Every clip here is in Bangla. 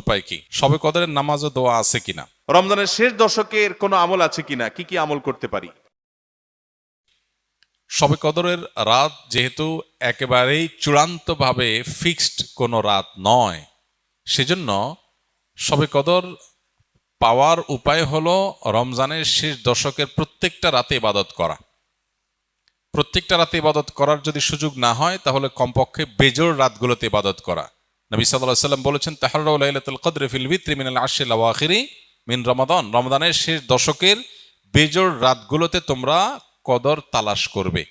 উপায় কি? শবে কদরের নামাজ ও দোয়া আছে কিনা? রমজানের শেষ দশকের কোনো আমল আছে কিনা, কি কি আমল করতে পারি? শবে কদরের রাত যেহেতু একেবারেই চূড়ান্তভাবে ফিক্সড কোনো রাত নয়, সেজন্য শবে কদর পাওয়ার উপায় হলো রমজানের শেষ দশকের প্রত্যেকটা রাতে ইবাদত করা। প্রত্যেকটা রাতে ইবাদত করার যদি সুযোগ না হয়, তাহলে কমপক্ষে বেজোড় রাতগুলোতে ইবাদত করা। নবী সাল্লাল্লাহু আলাইহি ওয়াসাল্লাম বলেছেন, তাহাররাউ লাইলাতুল কদরি ফিল বিত্রি মিনাল আশরিল আওয়াখিরি মিন রমাদান। রমজানের শেষ দশকের বেজোড় রাতগুলোতে তোমরা কদর তালাশ করবে।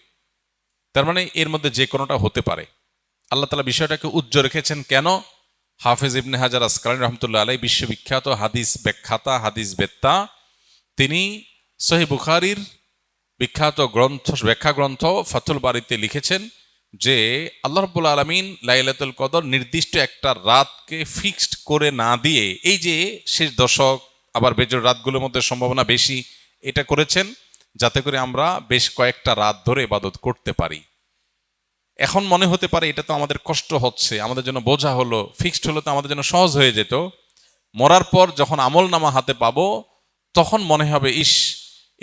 তার মানে এর মধ্যে যে কোনোটা হতে পারে। আল্লাহ তাআলা বিষয়টাকে উজ্জ্বল রেখেছেন কেন? হাফেজ ইবনে হাজার আসকালানী রহমতুল্লাহ আলাইহি, বিশ্ববিখ্যাত হাদিস ব্যাখ্যাতা, হাদিস বেত্তা, তিনি সহিহ বুখারীর বিখ্যাত ব্যাখ্যা গ্রন্থ ফাথুল বারীতে লিখেছেন যে আল্লাহ রাব্বুল আলামিন লাইলাতুল কদর নির্দিষ্ট একটা রাতকে ফিক্সড করে না দিয়ে, এই যে শেষ দশক আবার বেজোড় রাতগুলোর মধ্যে সম্ভাবনা বেশি, এটা করেছেন যাতে করে আমরা বেশ কয়েকটা রাত ধরে ইবাদত করতে পারি। এখন মনে হতে পারে এটা তো আমাদের কষ্ট হচ্ছে, আমাদের জন্য বোঝা হলো, ফিক্সড হলো তো আমাদের জন্য সহজ হয়ে যেত। মরার পর যখন আমল নামা হাতে পাবো, তখন মনে হবে ইস,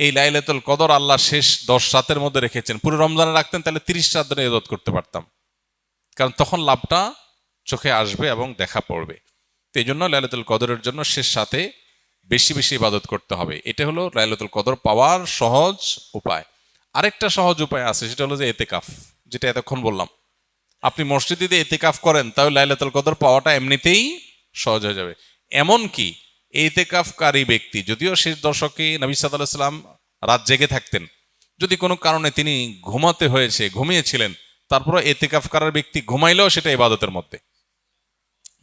এই লাইলাতুল কদর আল্লাহ শেষ 10 রাতের মধ্যে রেখেছেন, পুরো রমজানে রাখতেন তাহলে 30 রাত ধরে ইবাদত করতে পারতাম। কারণ তখন লাভটা চোখে আসবে এবং দেখা পড়বে। তো এই জন্য লাইলাতুল কদরের জন্য শেষ রাতে বেশি বেশি ইবাদত করতে হবে। এটা হলো লাইলাতুল কদর পাওয়ার সহজ উপায়। আরেকটা সহজ উপায় আছে, সেটা হলো যে এতেকাফ, যেটা এতক্ষণ বললাম। আপনি মসজিদে দিয়ে এতেকাফ করেন, তাহলে লাইলাতুল কদর পাওয়াটা এমনিতেই সহজ হয়ে যাবে। এমনকি এতেকাফকারী ব্যক্তি, যদিও শেষ দশকে নবী সাল্লাল্লাহু আলাইহি ওয়াসাল্লাম রাত জেগে থাকতেন, যদি কোনো কারণে তিনি ঘুমাতে হয়েছে, ঘুমিয়েছিলেন, তারপরে এতেকাফ করার ব্যক্তি ঘুমাইলেও সেটা ইবাদতের মধ্যে।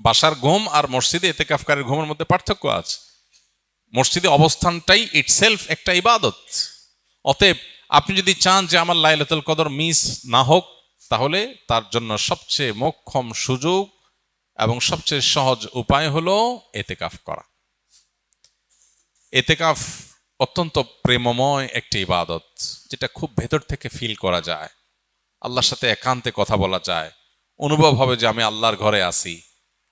বাসার ঘুম আর মসজিদে এতেকাফকারীর ঘুমের মধ্যে পার্থক্য আছে। মসজিদে অবস্থানটাই ইটসেলফ একটা ইবাদত। অতএব আপনি যদি চান যে আমার লাইলাতুল কদর মিস না হোক, তাহলে তার জন্য সবচেয়ে মোক্ষম সুযোগ এবং সবচেয়ে সহজ উপায় হলো এতেকাফ করা। এতেকাফ অত্যন্ত প্রেমময় একটি ইবাদত, যেটা খুব ভেতর থেকে ফিল করা যায়। আল্লাহর সাথে একান্তে কথা বলা যায়, অনুভব হবে যে আমি আল্লাহর ঘরে আছি,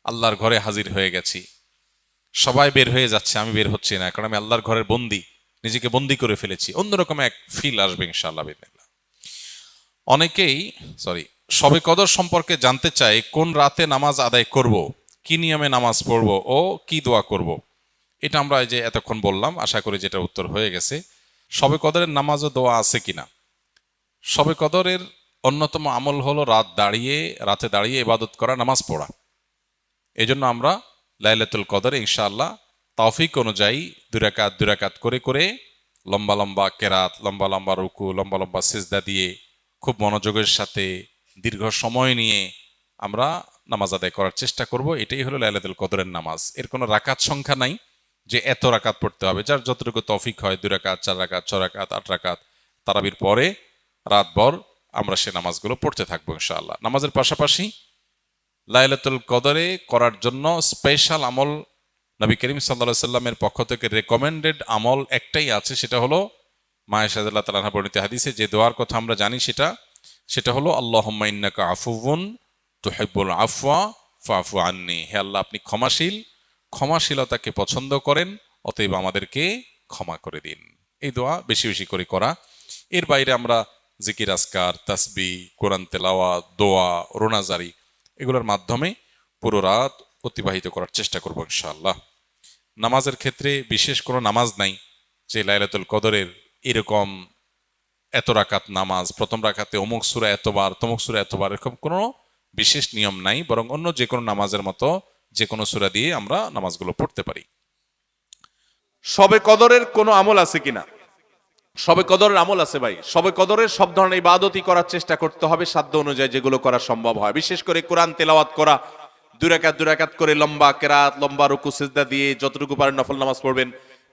আল্লাহর ঘরে হাজির হয়ে গেছি। সবাই বের হয়ে যাচ্ছে, আমি বের হচ্ছি না, কারণ আমি আল্লাহর ঘরের বন্দী, নিজেকে বন্দী করে ফেলেছি। অন্যরকম এক ফিল আসবে ইনশাআল্লাহ বিদিনিল্লাহ। অনেকেই শবে কদর সম্পর্কে জানতে চায় কোন রাতে নামাজ আদায় করব, কি নিয়মে নামাজ পড়ব ও কি দোয়া করব। এটা আমরা যে এতক্ষণ বললাম, আশা করি যেটা উত্তর হয়ে গেছে। শবে কদরের নামাজ ও দোয়া আছে কিনা? শবে কদরের অন্যতম আমল হলো রাতে দাঁড়িয়ে ইবাদত করা, নামাজ পড়া। এজন্য আমরা লাইলাতুল কদরে ইনশাআল্লাহ তৌফিক অনুযায়ী 2 রাকাত করে করে লম্বা লম্বা কেরাত, লম্বা লম্বা রুকু, লম্বা লম্বা সিজদা দিয়ে খুব মনোযোগের সাথে দীর্ঘ সময় নিয়ে আমরা নামাজ আদায় করার চেষ্টা করব। এটাই হলো লাইলাতুল কদরের নামাজ। এর কোনো রাকাত সংখ্যা নাই যে এত রাকাত পড়তে হবে, যার যতটুকু তৌফিক হয়, 2 রাকাত, 4 রাকাত, 6 রাকাত, 8 রাকাত, তারাবির পরে রাতভর আমরা সে নামাজগুলো পড়তে থাকবো ইনশাআল্লাহ। নামাজের পাশাপাশি লাইলাতুল কদরে করার জন্য স্পেশাল আমল নবী করিম সাল্লাল্লাহু আলাইহি সাল্লামের পক্ষ থেকে রেকমেন্ডেড আমল একটাই আছে, সেটা হলো মা আয়েশা রাদিয়াল্লাহু তাআলা আনহা বর্ণিত হাদিসে যে দোয়ার কথা আমরা জানি, সেটা হলো আল্লাহুম্মা ইন্নাকা আফুউন তুহিব্বুল আফওয়া ফাফু আন্নি। হে আল্লাহ, আপনি ক্ষমাশীল, ক্ষমাশীলতাকে পছন্দ করেন, অতএব আমাদেরকে ক্ষমা করে দিন। এই দোয়া বেশি বেশি করে করা। এর বাইরে আমরা জিকির, আজকার, তাসবিহ, কোরআন তেলাওয়াত, দোয়া, রোনাজারি, এগুলোর মাধ্যমে পুরো রাত অতিবাহিত করার চেষ্টা করব ইনশাআল্লাহ। নামাজের ক্ষেত্রে বিশেষ কোনো নামাজ নাই যে লাইলাতুল কদরের এরকম এত রাকাত নামাজ, প্রথম রাকাতে অমুক সূরা এতবার, তমুক সূরা এতবার, এরকম কোনো বিশেষ নিয়ম নাই। বরং অন্য যে কোনো নামাজের মতো যে কোনো সূরা দিয়ে আমরা নামাজগুলো পড়তে পারি। শবে কদরের কোনো আমল আছে কিনা? শবে কদরের আমল আছে ভাই। শবে কদরের সব ধরনের ইবাদতই করার চেষ্টা করতে হবে সাধ্য অনুযায়ী, যেগুলো করা সম্ভব হয়। বিশেষ করে কোরআন তেলাওয়াত করা, 2 রাকাত করে লম্বা কেরাত, লম্বা রুকু সিজদা দিয়ে যতটুকু পারেন নফল নামাজ পড়বেন।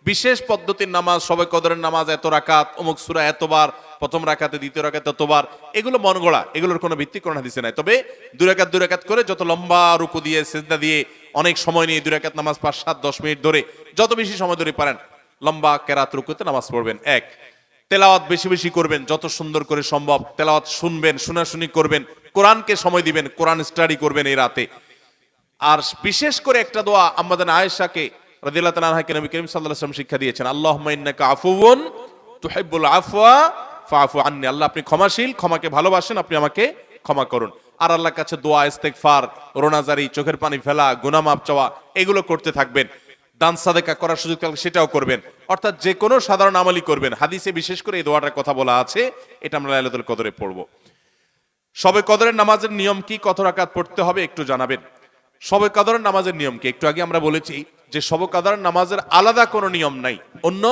বিশেষ পদ্ধতির নামাজ, শবে কদরের নামাজ এত রাকাত, অমুক সূরা এতবার, প্রথম রাকাতে, দ্বিতীয় রাকাতে এতবার, এগুলো মন গড়া, এগুলোর কোনো ভিত্তি কোরআন হাদিসে নাই। তবে 2 রাকাত করে যত লম্বা রুকু দিয়ে সিজদা দিয়ে অনেক সময় নিয়ে 2 রাকাত নামাজ 5, 7, 10 মিনিট ধরে, যত বেশি সময় ধরে পারেন লম্বা কেরাত রুকুতে নামাজ পড়বেন। এক, তেলাওয়াত বেশি বেশি করবেন, যত সুন্দর করে সম্ভব তেলাওয়াত শুনবেন, শোনাশুনি করবেন, কোরআনকে সময় দিবেন, কোরআন স্টাডি করবেন এই রাতে। আর বিশেষ করে একটা দোয়া আমাদের আয়েশাকে রাদিয়াল্লাহু তাআলা আনহাকে নবী করিম সাল্লাল্লাহু আলাইহি ওয়াসাল্লাম শিক্ষা দিয়েছেন, আল্লাহুম্মা ইন্নাকা আফুউন তুহিব্বুল আফওয়া ফাআফু আন্নি। আল্লাহ আপনি ক্ষমাশীল, ক্ষমাকে ভালোবাসেন, আপনি আমাকে ক্ষমা করুন। আর আল্লাহর কাছে দোয়া, ইস্তেগফার, রোনাজারি, চোখের পানি ফেলা, গুনাহ মাফ চাওয়া, এগুলো করতে থাকবেন। দান সাদেকা করার সুযোগ থাকলে সেটাও করবেন, অর্থাৎ যে কোনো সাধারণ আমলই করবেন। হাদিসে বিশেষ করে এই দোয়াটার কথা বলা আছে, এটা আমরা লাইলাতুল কদরে পড়ব। শবে কদরের নামাজের নিয়ম কি, কত রাকাত পড়তে হবে একটু জানাবেন। শবে কদরের নামাজের নিয়ম কি, একটু আগে আমরা বলেছি যে শবে কদরের নামাজের আলাদা কোনো নিয়ম নাই। অন্য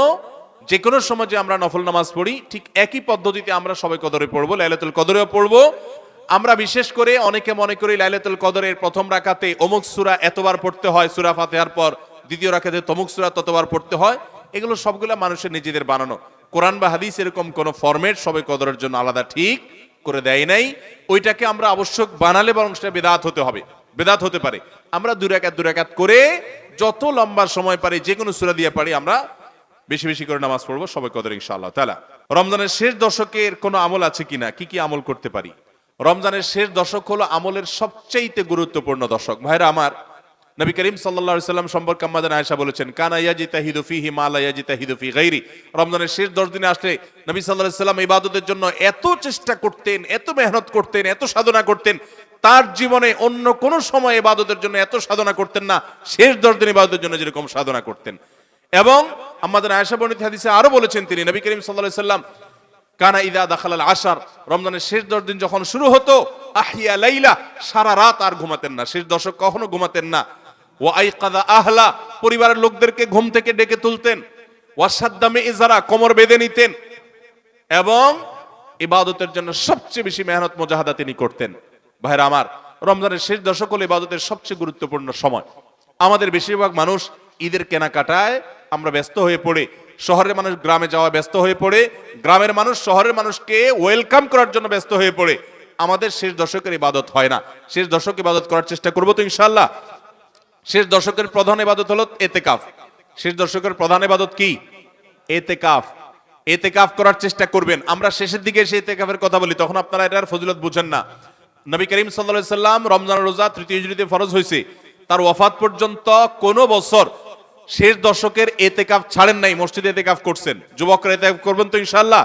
যে কোনো সময় যে আমরা নফল নামাজ পড়ি, ঠিক একই পদ্ধতিতে আমরা শবে কদরে পড়বো, লাইলাতুল কদরেও পড়বো। আমরা বিশেষ করে অনেকে মনে করি লাইলাতুল কদরের প্রথম রাকাতে অমুক সূরা এতবার পড়তে হয়, সূরা ফাতিহার পর দ্বিতীয় রাকাতে তমুক সূরা ততবার পড়তে হয়। এগুলো সবগুলা মানুষের নিজেদের বানানো। কোরআন বা হাদিস এরকম কোন ফরম্যাট শবে কদরের জন্য আলাদা ঠিক করে দেয় নাই। ওইটাকে আমরা আবশ্যক বানালে বরং সেটা বেদাত হতে হবে, বেদাত হতে পারে। আমরা দুই রাকাত করে যত লম্বা সময় পারি, যে কোনো সূরা দিয়ে পারি, আমরা বেশি বেশি করে নামাজ পড়বো শবে কদর ইনশাআল্লাহ তাআলা। রমজানের শেষ দশকের কোনো আমল আছে কিনা, কি কি আমল করতে পারি? রমজানের শেষ দশক হলো আমলের সবচেয়ে গুরুত্বপূর্ণ দশক। ভাইরা আমার, নবী করিম সাল্লাল্লাহু আলাইহি সাল্লাম সম্পর্কে আমাদের আয়েশা বলেছেন, কানা ইয়াজিতাহিদু ফীহি মা লা ইয়াজিতাহিদু ফী গায়রি। রমজানের শেষ 10 দিনে আসলে নবী সাল্লাল্লাহু আলাইহি সাল্লাম ইবাদতের জন্য এত চেষ্টা করতেন, এত মেহনত করতেন, এত সাধনা করতেন, তার জীবনে অন্য কোন সময় ইবাদতের জন্য এত সাধনা করতেন না, শেষ 10 দিন ইবাদতের জন্য যেরকম সাধনা করতেন। এবং আমাদের আয়েশা বর্ণিত হাদিসে আরো বলেছেন তিনি, নবী করিম সাল্লাল্লাহু আলাইহি সাল্লাম কানা ইদা দাখালাল আশার, রমজানের শেষ 10 দিন যখন শুরু হতো, আহিয়া লাইলা, সারা রাত আর ঘুমাতেন না, শেষ দশক কখনো ঘুমাতেন না। ওয়া আইকাযা আহলা, পরিবারের লোকদেরকে ঘুম থেকে ডেকে তুলতেন। ওয়া সাদ্দা মিযরা, কোমর বেঁধে নিতেন। এবং ইবাদতের জন্য সবচেয়ে বেশি মেহনত মুজাহাদা তিনি করতেন। ভাইরা আমার, রমজানের শেষ দশক হলো ইবাদতের সবচেয়ে গুরুত্বপূর্ণ সময়। আমাদের বেশিরভাগ মানুষ ঈদের কেনাকাটায় আমরা ব্যস্ত হয়ে পড়ে, শহরের মানুষ গ্রামে যাওয়া ব্যস্ত হয়ে পড়ে, গ্রামের মানুষ শহরের মানুষকে ওয়েলকাম করার জন্য ব্যস্ত হয়ে পড়ে। আমাদের শেষ দশকের ইবাদত হয় না। শেষ দশক ইবাদত করার চেষ্টা করবো তো ইনশাআল্লাহ। শেষ দশকের প্রধান ইবাদত হলো এতেকাফ। শেষ দশকের প্রধান ইবাদত কি? এতেকাফ। এতেকাফ করার চেষ্টা করবেন। আমরা শেষের দিকে সেই এতেকাফের কথা বলি, তখন আপনারা এটার ফজিলত বুঝেন না। নবী করিম সাল্লাল্লাহু আলাইহি সাল্লাম রমজানের রোজা 3য় হিজরিতে ফরজ হয়েছে, তার ওয়াফাত পর্যন্ত কোন বছর শেষ দশকের এতেকাফ ছাড়েন নাই, মসজিদে এতেকাফ করছেন। যুবকরা এতেকাফ করবেন তো ইনশাআল্লাহ।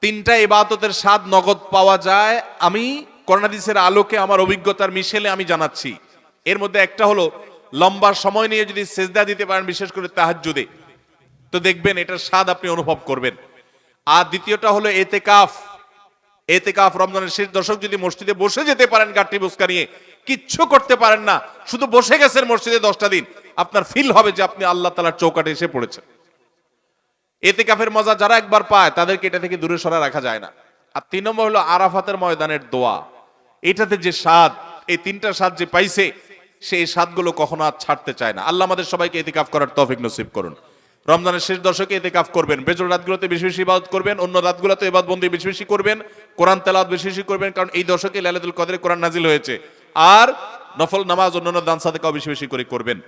3টা ইবাদতের স্বাদ নগদ পাওয়া যায়, আমি কোরআন হাদিসের আলোকে আমার অভিজ্ঞতার মিশেলে আমি জানাচ্ছি। এর মধ্যে একটা হলো, লম্বা সময় নিয়ে যদি সেজদা দিতে পারেন, বিশেষ করে তাহাজ্জুদে, তো দেখবেন এটার স্বাদ আপনি অনুভব করবেন। আর দ্বিতীয়টা হলো এতেকাফ। এতেকাফ রমজানের শেষ দশক যদি মসজিদে বসে যেতে পারেন, গাঠি বুসকা নিয়ে, কিচ্ছু করতে পারেন না, শুধু বসে গেছেন মসজিদে 10টা দিন, আপনার ফিল হবে যে আপনি আল্লাহ তাআলার চৌকাঠে এসে পড়েছেন। এতেকাফের মজা যারা একবার পায়, তাদেরকে এটা থেকে দূরে সরা রাখা যায় না। আর 3 নম্বর হলো আরাফাতের ময়দানের দোয়া। এটাতে যে স্বাদ, এই 3টা স্বাদ যে পাইছে, সেই স্বাদগুলো কখনো আর ছাড়তে চায় না। আল্লাহ আমাদের সবাইকে ইতিকাফ করার তৌফিক নসিব করুন। রমজানের শেষ দশকে ইতিকাফ করবেন, বেজর রাতগুলোতে বেশি বেশি ইবাদত করবেন, অন্য রাতগুলোতে ইবাদত বন্দি বেশি বেশি করবেন, কোরআন তেলাওয়াত বেশি বেশি করবেন, কারণ এই দশকে লাইলাতুল কদরে কোরআন নাজিল হয়েছে। আর নফল নামাজ, অন্যান্য দান সাদেকাও বেশি বেশি করে করবেন।